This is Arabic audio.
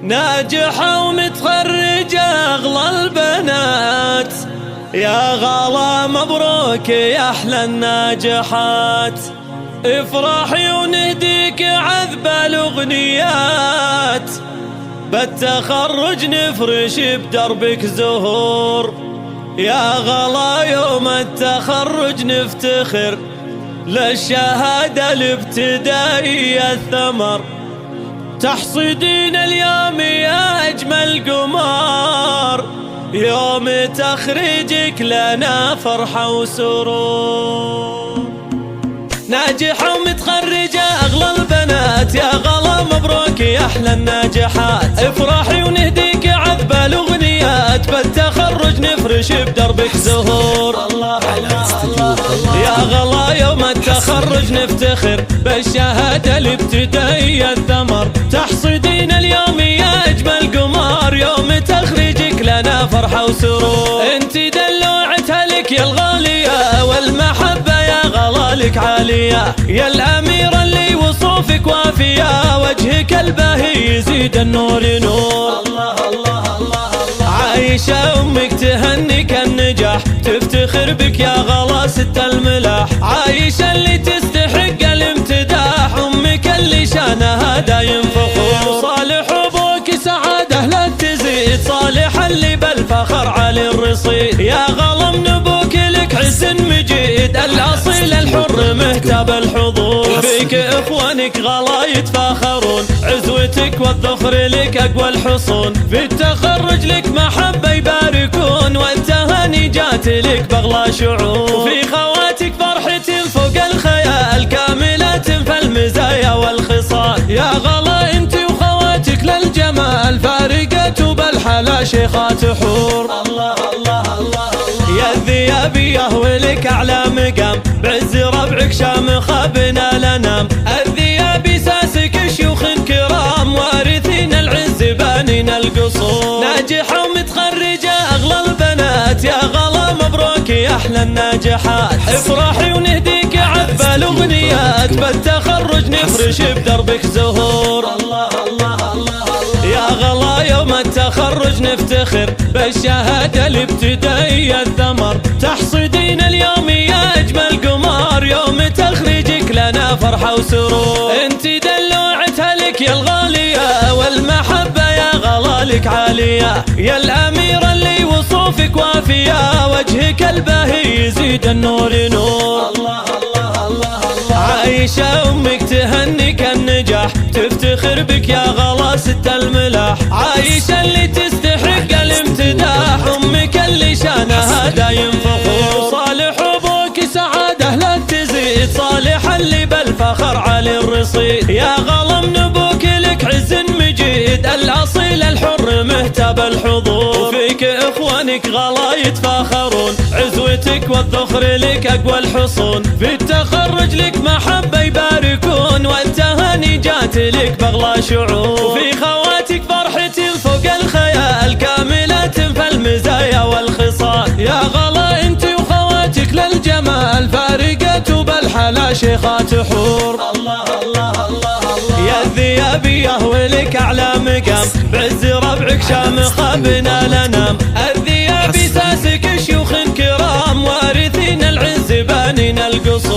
ناجحة ومتخرجة أغلى البنات، يا غلا مبروك يا أحلى الناجحات. افرحي ونهديك عذب الأغنيات، بالتخرج نفرش بدربك زهور. يا غلا يوم التخرج نفتخر، للشهادة الابتدائية الثمر. تحصدين اليوم يا أجمل قمار، يوم تخريجك لنا فرحة وسرور. ناجحة ومتخرجة أغلى البنات، يا غلا مبروك يا أحلى الناجحات. افرحي ونهديك عذب الأغنيات، بالتخرج نفرش بدربك زهور. يا غلا يوم التخرج نفتخر، بالشهادة الابتدائية الثمر. تحصدين اليوم يا أجمل قمار، يوم تخريجك لنا فرحة وسرور. انت دلوعتها لك يا الغالية، والمحبة يا غلا لك عالية. يا الأميرة اللي وصوفك وافية، وجهك الباهي يزيد النور نور. عايشة أمك تهنيك النجاح، تفتخر بك يا غلا ست الملاح. عايشة اللي تستحق الامتداح، أمك اللي شانها دايم فخور. صالح أبوك سعادة لا تزيد، صالح اللي بالفخر علي الرصيد. يا غلا من أبوك لك عز مجيد، الأصيل الحر مهتاب الحضور. فيك إخوانك غلا يتفاخرون، عزوتك والذخر لك أقوى الحصون. في التخرج لك محبة يباركون، والتهاني جات لك بأغلى شعور. في خواتك فرحة فوق الخيال، كاملة فالمزايا والخصال. يا غلا انت وخواتك للجمال، فارقة بالحلا شيخات حور. يا الذيابية ولك أعلى مقام، بعز ربعك شامخة بنا لنام. الذيابي ساسك شيوخ كرام، وارثين العز بانين القصور. ناجحة ومتخرجة أغلى البنات، يا غلا مبروك يا أحلى الناجحات. افرحي ونهديك عذب الأغنيات، بالتخرج نفرش بدربك زهور. يا غلا يوم التخرج نفتخر، بالشهادة الابتدائية الثمر. تحصدين اليوم يا أجمل قمار، يوم تخريجك لنا فرحة وسرور. انت دلوعتها لك يا الغالية، والمحبة يا غلا لك عالية. يا الأميرة اللي وصوفك وافية، وجهك الباهي يزيد النور نور. عايشة أمك تهنيك النجاح، تفتخر بك يا غلا ست الملاح. عايشة اللي تستحق الامتداح، أمك اللي شانها دايم فخور. صالح أبوك سعادة لا تزيد، صالح اللي بالفخر علي الرصيد. يا غلا من أبوك لك عز مجيد، الأصيل الحر مهتاب الحضور. فيك إخوانك غلا يتفاخرون، عزوتك والذخر لك أقوى الحصون. في التخرج لك محبة يباركون، والتهاني جات لك بأغلى شعور. في خواتك فرحة فوق الخيال، كاملة فالمزايا والخصال. يا غلا انت وخواتك للجمال، فارقة بالحلا شيخات حور. يا الذيابية ولك أعلى مقام، بعز ربعك شامخة بنا لنام. الذيابي ساسك شيوخ كرام، وارثين العز بانين القصور.